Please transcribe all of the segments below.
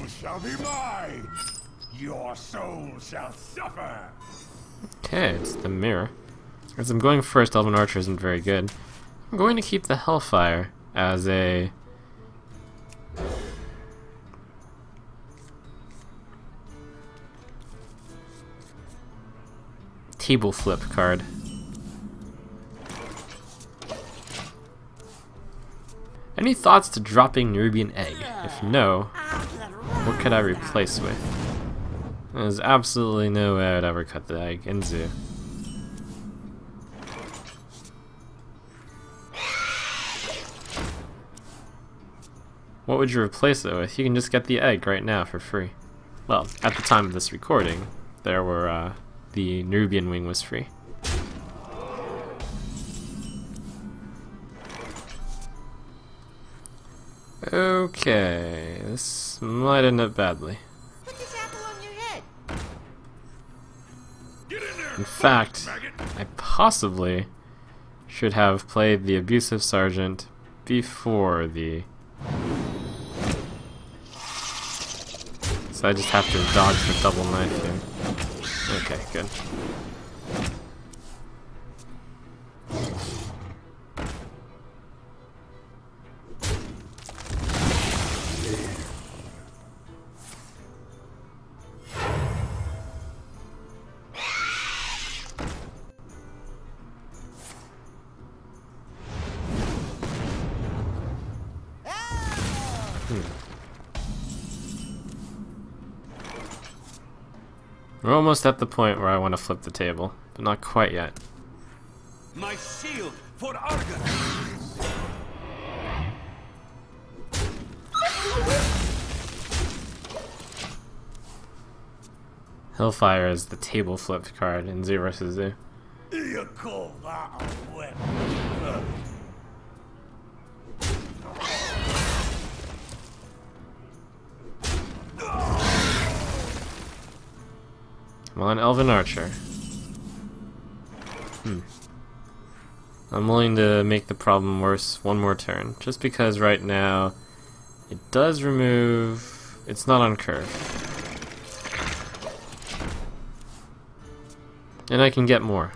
shall be mine. Your soul shall suffer. Okay, it's the mirror. As I'm going first, Elven Archer isn't very good. I'm going to keep the Hellfire as a table flip card. Any thoughts to dropping Nerubian Egg? If no, what could I replace with? There's absolutely no way I'd ever cut the egg. Inzu. What would you replace it with? You can just get the egg right now for free. Well, at the time of this recording, there were, the Nerubian wing was free. Okay, this might end up badly. Put this apple on your head. In fact, I possibly should have played the Abusive Sergeant before the... So I just have to dodge the double knife here. Okay, good. We're almost at the point where I want to flip the table, but not quite yet. My shield for Argon. Hellfire is the table flipped card in Zoo vs. Zoo. You call that a weapon? Come on, Elven Archer. I'm willing to make the problem worse one more turn, just because right now it does remove... It's not on curve. And I can get more.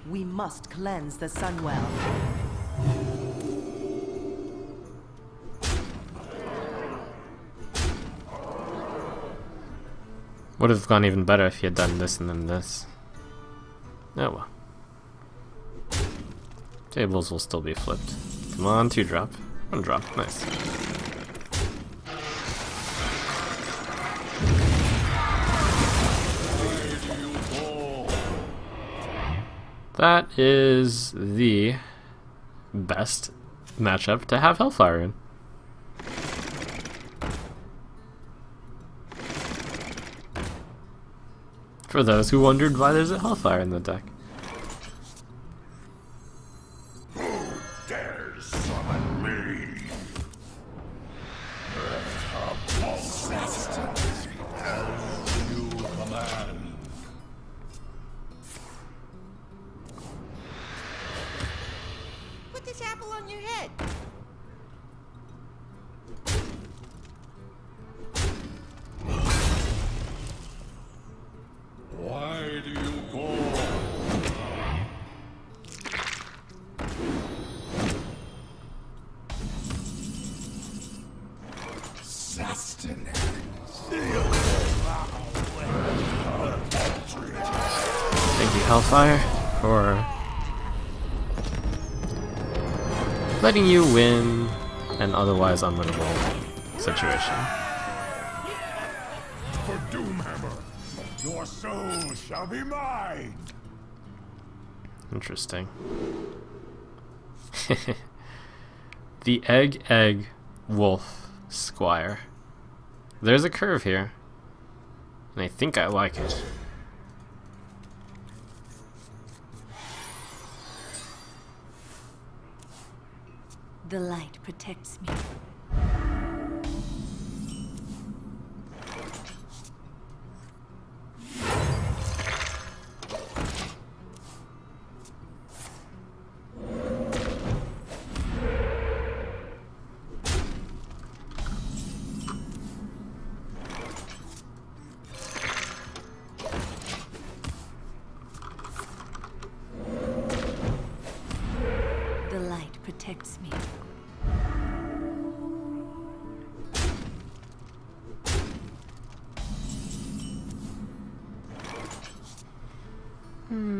We must cleanse the Sunwell. Would have gone even better if he had done this and then this. Oh well. Tables will still be flipped. Come on, 2-drop. 1-drop, nice. That is the best matchup to have Hellfire in. For those who wondered why there's a Hellfire in the deck. Who dares summon me? As you command. Put this apple on your head. Why do you call? Sustenance. Thank you, Hellfire, for letting you win an otherwise unwinnable situation. For Doomhammer, your soul shall be mine. Interesting. The Egg Wolf Squire. There's a curve here, and I think I like it. The light protects me. light protects me.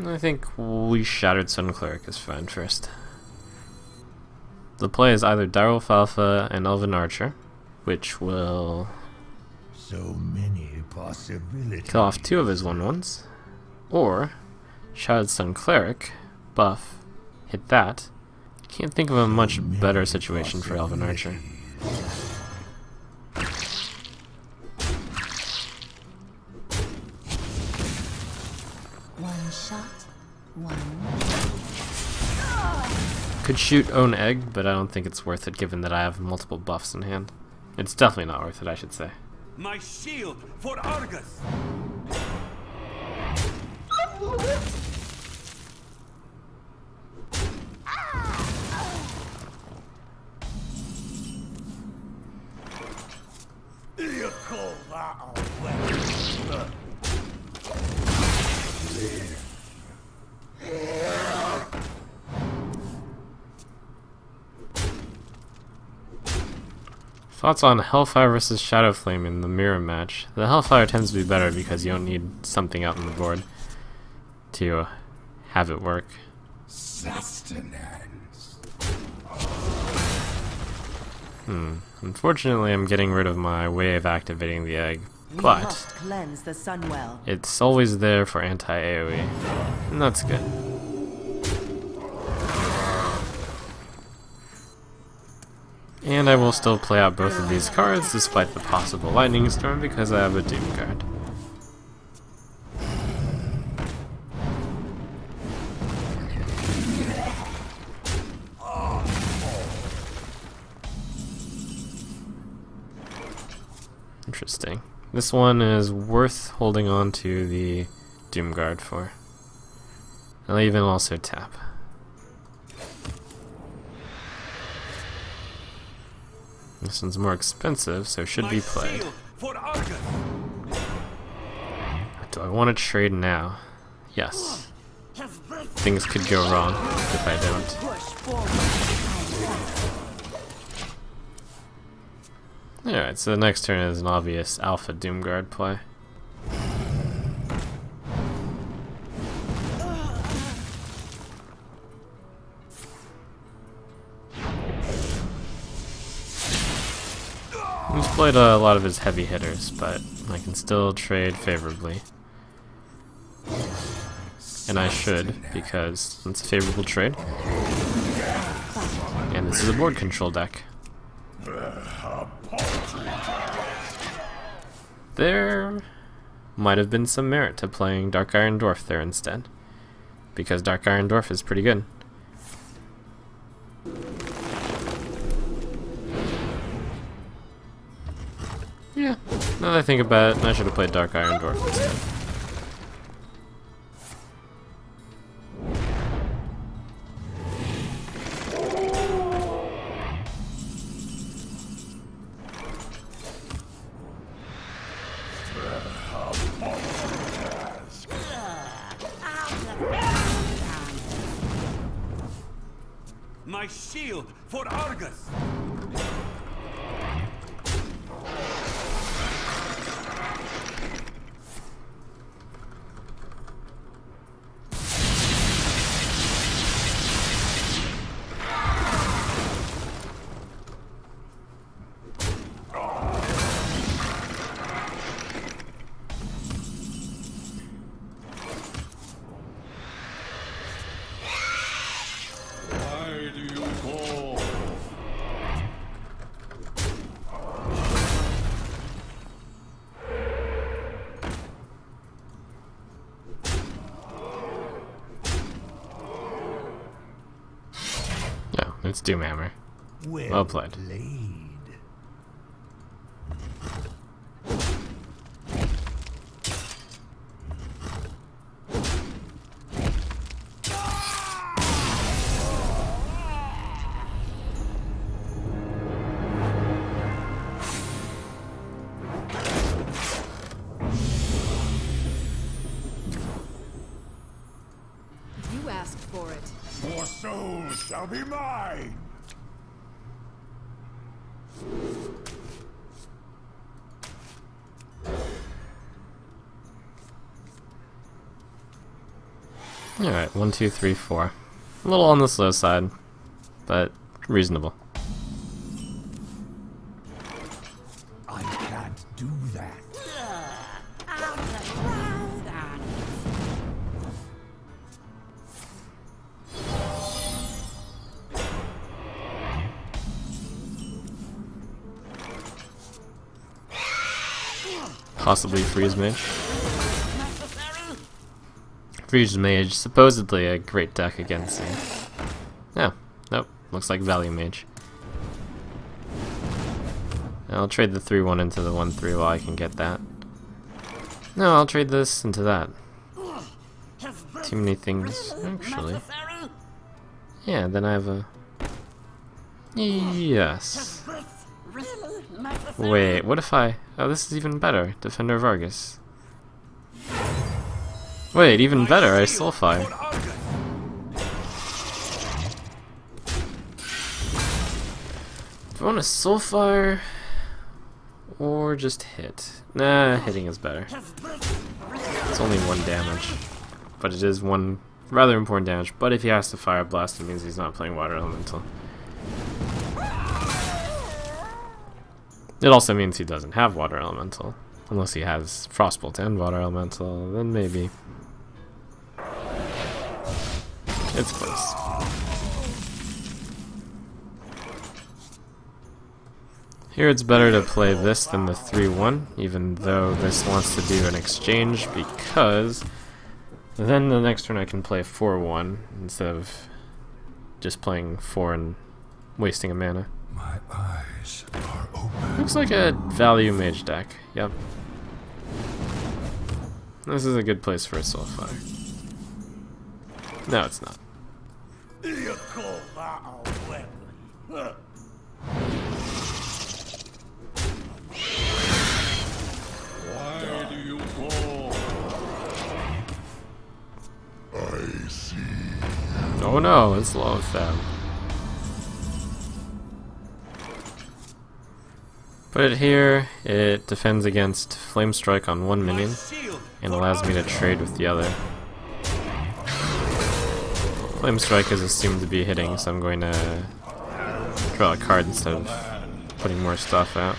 I think we Shattered Sun Cleric is fine first. The play is either Direwolf Alpha and Elven Archer, which will So many possibilities. kill off 2 of his 1/1s, or Shattered Sun Cleric, buff, hit that. Can't think of a much better situation for Elven Archer. One shot, one. Could shoot Own Egg, but I don't think it's worth it given that I have multiple buffs in hand. It's definitely not worth it, I should say. My shield for Argus! You call that a weapon? Thoughts on Hellfire versus Shadowflame in the mirror match. The Hellfire tends to be better because you don't need something out on the board to have it work. Sustenance. Unfortunately, I'm getting rid of my way of activating the egg, We but must cleanse the Sunwell. it's always there for anti-AoE, and that's good. And I will still play out both of these cards despite the possible Lightning Storm because I have a Doom card. Interesting. This one is worth holding on to the Doom Guard for. I'll even also tap. This one's more expensive, so should be played. For Argus! Do I want to trade now? Yes. Things could go wrong if I don't. Push forward. Alright, so the next turn is an obvious Alpha Doomguard play. He's played a lot of his heavy hitters, but I can still trade favorably. And I should, because it's a favorable trade. And this is a board control deck. There might have been some merit to playing Dark Iron Dwarf there instead, because Dark Iron Dwarf is pretty good. Yeah, now that I think about it, I should have played Dark Iron Dwarf instead. My shield for Argus! Why do you call? No, it's Doomhammer. Well played. You asked for it. Your souls shall be mine. Alright, 1, 2, 3, 4. A little on the slow side, but reasonable. I can't do that. Possibly Freeze Mage. Freeze Mage, supposedly a great deck against him. Oh, nope, looks like Value Mage. I'll trade the 3-1 into the 1-3 while I can get that. No, I'll trade this into that. Too many things, actually. Yeah, then I have a... Yes. Wait, what if I... Oh, this is even better. Defender of Argus. Wait, even better, I Soulfire. Do I want to Soulfire or just hit? Nah, hitting is better. It's only 1 damage, but it is 1 rather important damage. But if he has to Fire Blast, it means he's not playing Water Elemental. It also means he doesn't have Water Elemental. Unless he has Frostbolt and Water Elemental, then maybe. It's close. Here it's better to play this than the 3-1, even though this wants to do an exchange, because then the next turn I can play 4-1 instead of just playing 4 and wasting a mana. My eyes are open. Looks like a Value Mage deck, yep. This is a good place for a Soulfire. No, it's not. You call that a weapon? Huh. Why do you call? I see. Oh no, it's low with them. Put it here, it defends against Flame Strike on 1 minion, and allows me to trade with the other. Flame Strike is assumed to be hitting, so I'm going to draw a card instead of putting more stuff out.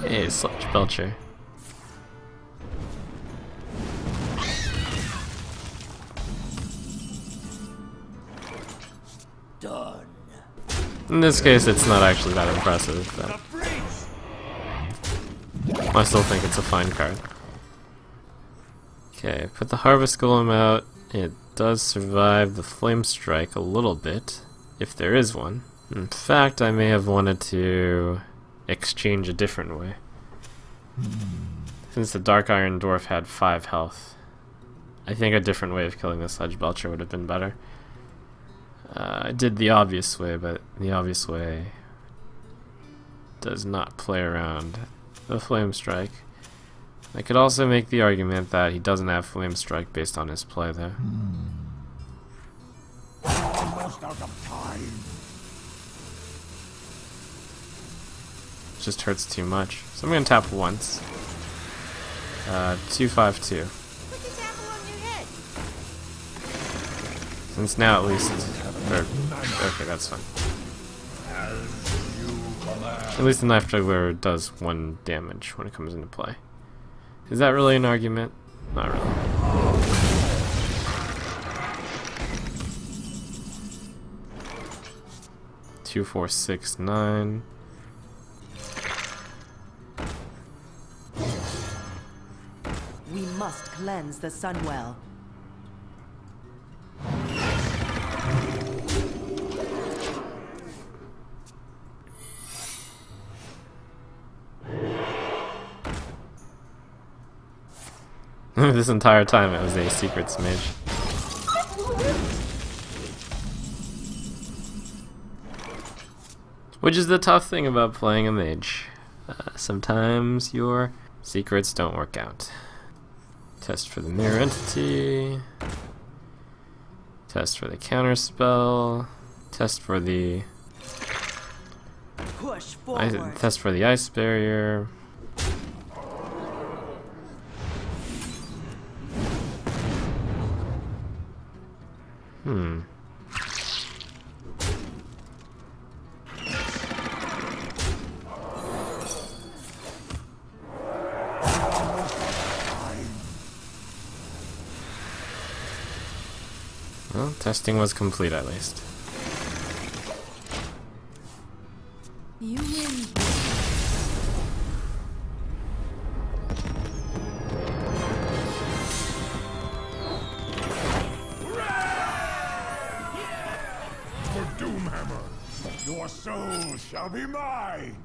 Hey, Sludge Belcher. Done. In this case, it's not actually that impressive, but I still think it's a fine card. Okay, put the Harvest Golem out. It does survive the Flame Strike a little bit, if there is one. In fact, I may have wanted to exchange a different way. Since the Dark Iron Dwarf had 5 health, I think a different way of killing the Sludge Belcher would have been better. I did the obvious way, but the obvious way does not play around the Flame Strike. I could also make the argument that he doesn't have Flame Strike based on his play there. Almost out of time. Just hurts too much. So I'm going to tap once. 2/5/2. Put this apple on your head. Since now at least... okay, that's fine. At least the Knife Juggler does 1 damage when it comes into play. Is that really an argument? Not really. Two, 4, 6, 9. We must cleanse the Sunwell. This entire time it was a Secrets Mage. Which is the tough thing about playing a mage. Sometimes your secrets don't work out. Test for the mirror entity. Test for the counter spell. Test for the Push forward. test for the ice barrier. Well, testing was complete at least. You win. For Doomhammer, your soul shall be mine!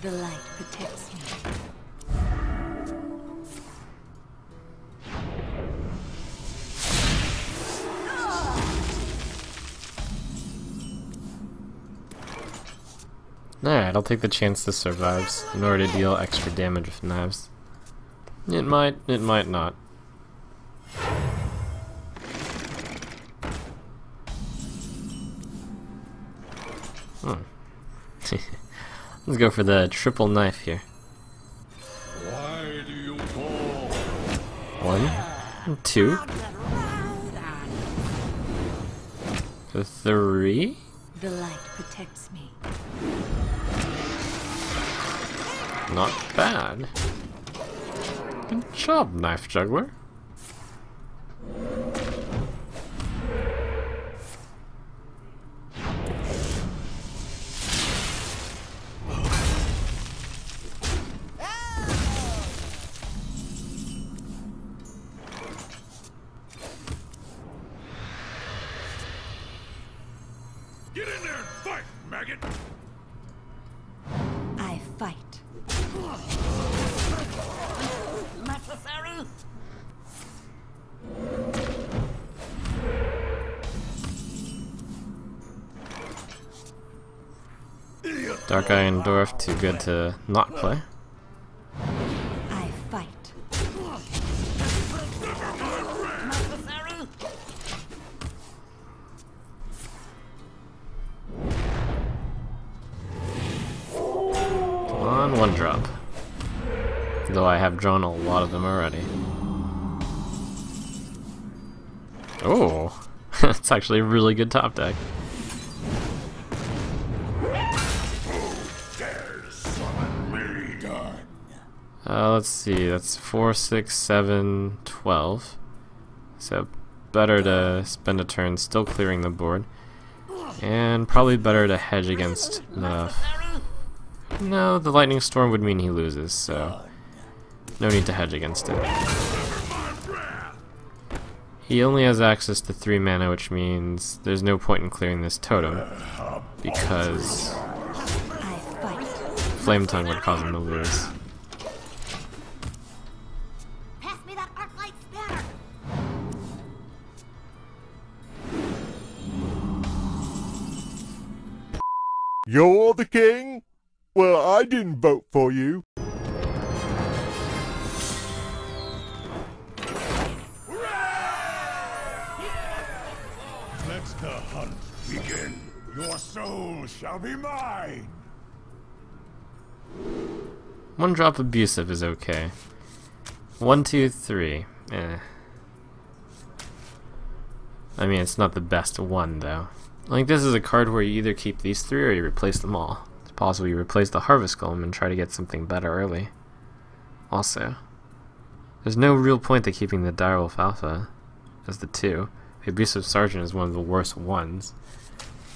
The light protects me. Alright, I'll take the chance this survives in order to deal extra damage with knives. It might not. Let's go for the triple knife here. Why do you fall? 1, 2, 3. The light protects me. Not bad. Good job, knife juggler. Get in there and fight, maggot! I fight. Necessary? Dark Eye and Dwarf too good to not play. I fight. Necessary? Come on, 1 drop. Though I have drawn a lot of them already. Oh, that's actually a really good top deck. Let's see, that's 4, 6, 7, 12. So better to spend a turn still clearing the board. And probably better to hedge against the... No, the lightning storm would mean he loses, so no need to hedge against it. He only has access to 3 mana, which means there's no point in clearing this totem, because I fight. Flame Tongue would cause him to lose. Pass me that arc light spanner! You're the king? Well, I didn't vote for you. Let the hunt begin. Your soul shall be mine! 1 drop abusive is okay. 1, 2, 3. Eh. I mean, it's not the best one, though. Like, this is a card where you either keep these 3 or you replace them all. It's possible you replace the Harvest Golem and try to get something better early. Also, there's no real point to keeping the Direwolf Alpha as the 2. The Abusive Sergeant is one of the worst ones,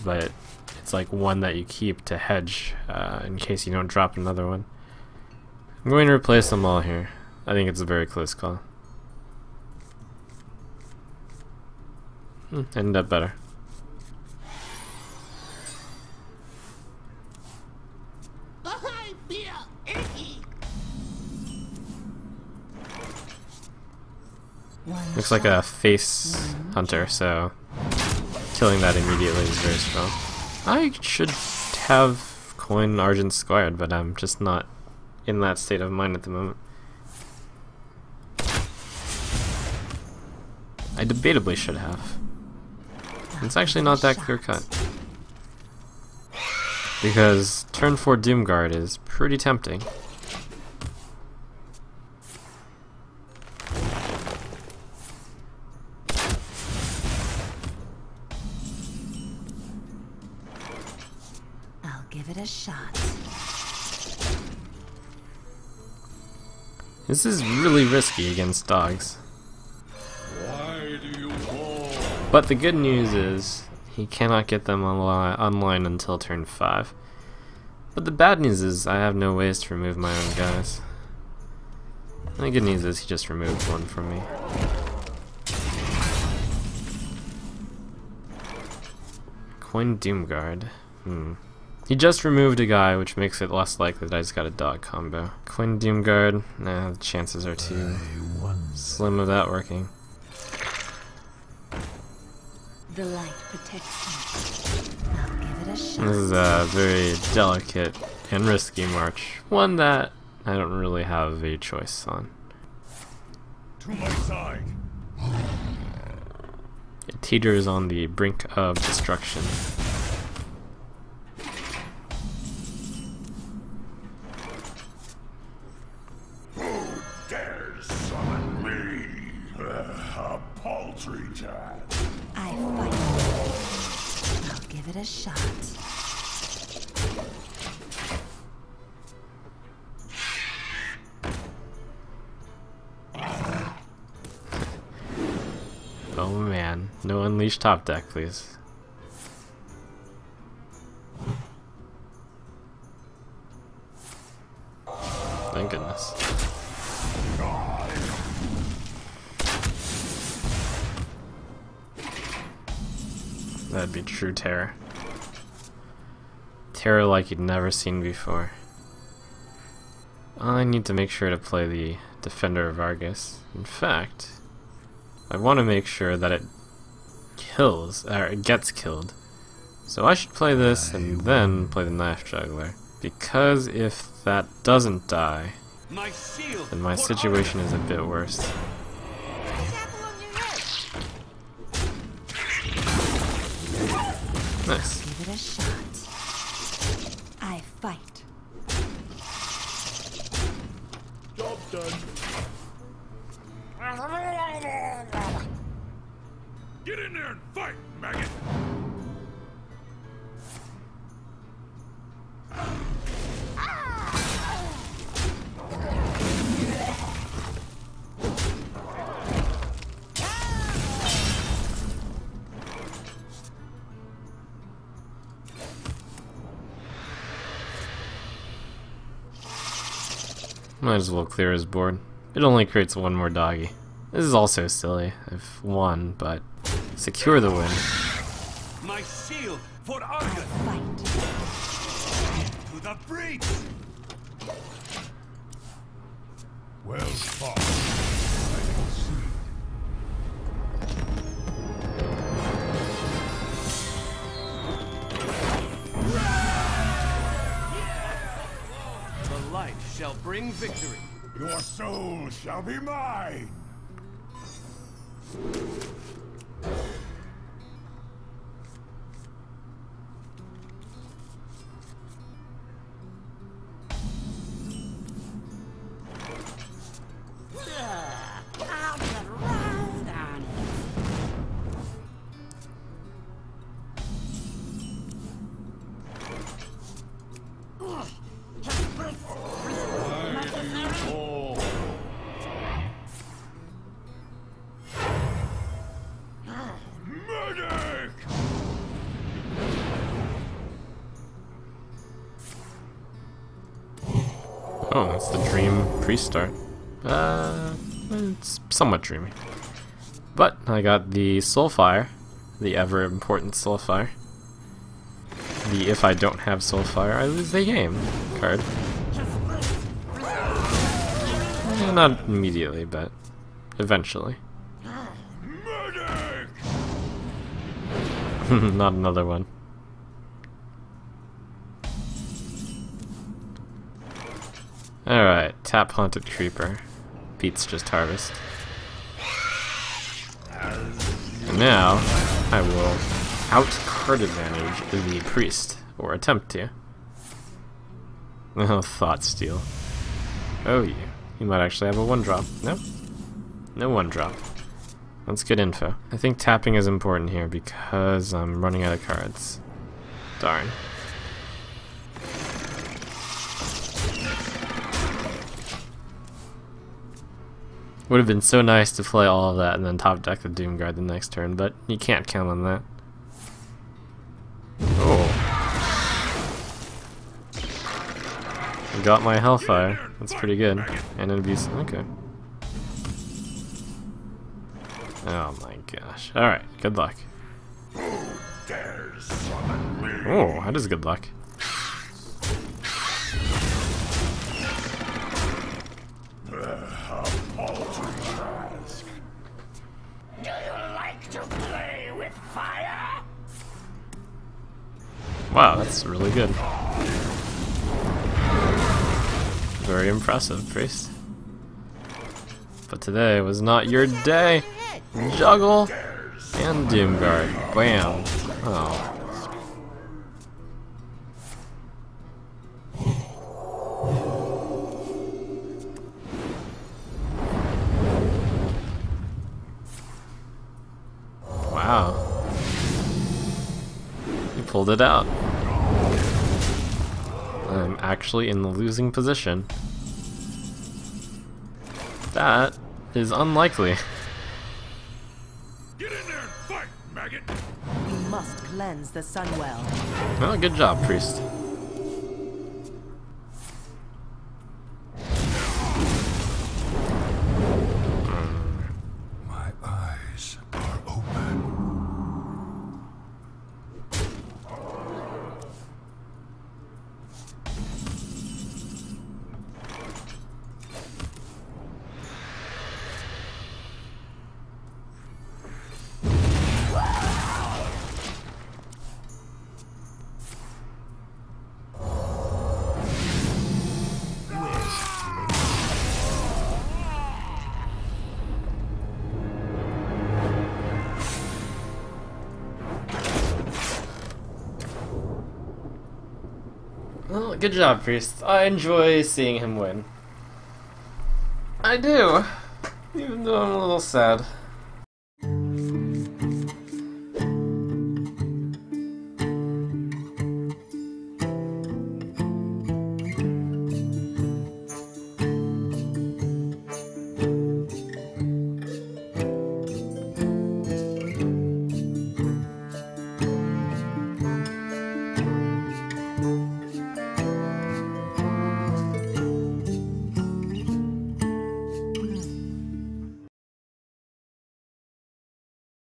but it's like one that you keep to hedge in case you don't drop another one. I'm going to replace them all here. I think it's a very close call. Ended up better. I feel icky! looks like a face hunter, so killing that immediately is very strong. I should have coin Argent Squared, but I'm just not in that state of mind at the moment. I debatably should have. It's actually not that clear cut. Because turn 4 Doomguard is pretty tempting. I'll give it a shot. This is really risky against dogs. Why do you call? But the good news is he cannot get them online until turn 5. But the bad news is I have no ways to remove my own guys. And the good news is he just removed one from me. Coin Doomguard. He just removed a guy, which makes it less likely that I just got a dog combo. Coin Doomguard. Nah, the chances are too slim of that working. The light protects me. I'll give it a shot. This is a very delicate and risky march. One that I don't really have a choice on. To my side. It teeters on the brink of destruction. Who dares summon me? A paltry task. I fight. I'll give it a shot. Oh man, no unleash top deck, please. Thank goodness. That'd be true terror. Terror like you'd never seen before. I need to make sure to play the Defender of Argus. In fact, I want to make sure that it kills, or it gets killed. So I should play this and then play the Knife Juggler. Because if that doesn't die, My shield then my for situation is a bit worse. Put this apple on your head. Nice. Give it a shot. I fight. Job done. Get in there and fight, maggot! Might as well clear his board. It only creates one more doggy. This is also silly. I've won, but secure the win. My shield for I Argus. fight. To the breach. Well fought. I concede. The light shall bring victory. Your soul shall be mine. I'll get round on it. Medic! Oh, that's the dream pre-start. It's somewhat dreamy. But I got the Soulfire, the ever important Soulfire. The if I don't have Soulfire, I lose the game card. Not immediately, but eventually. Not another one. Alright, tap Haunted Creeper. Beats just Harvest. And now, I will out-card advantage the Priest, or attempt to. Oh, Thought Steal. Oh, you might actually have a 1-drop. No? No 1-drop. That's good info. I think tapping is important here because I'm running out of cards. Darn. Would have been so nice to play all of that and then top deck the Doomguard the next turn, but you can't count on that. Oh. I got my Hellfire. That's pretty good. And an Abuse. Okay. Oh my gosh. Alright, good luck. Oh, that is good luck. Do you like to play with fire? Wow, that's really good. Very impressive, Priest. But today was not your day. Juggle and Doomguard. Bam. Oh. Wow. You pulled it out. I'm actually in the losing position. That is unlikely. Get in there and fight, maggot! We must cleanse the Sunwell. Well, good job, Priest. My eyes are open. Well, good job, Priest. I enjoy seeing him win. I do. Even though I'm a little sad.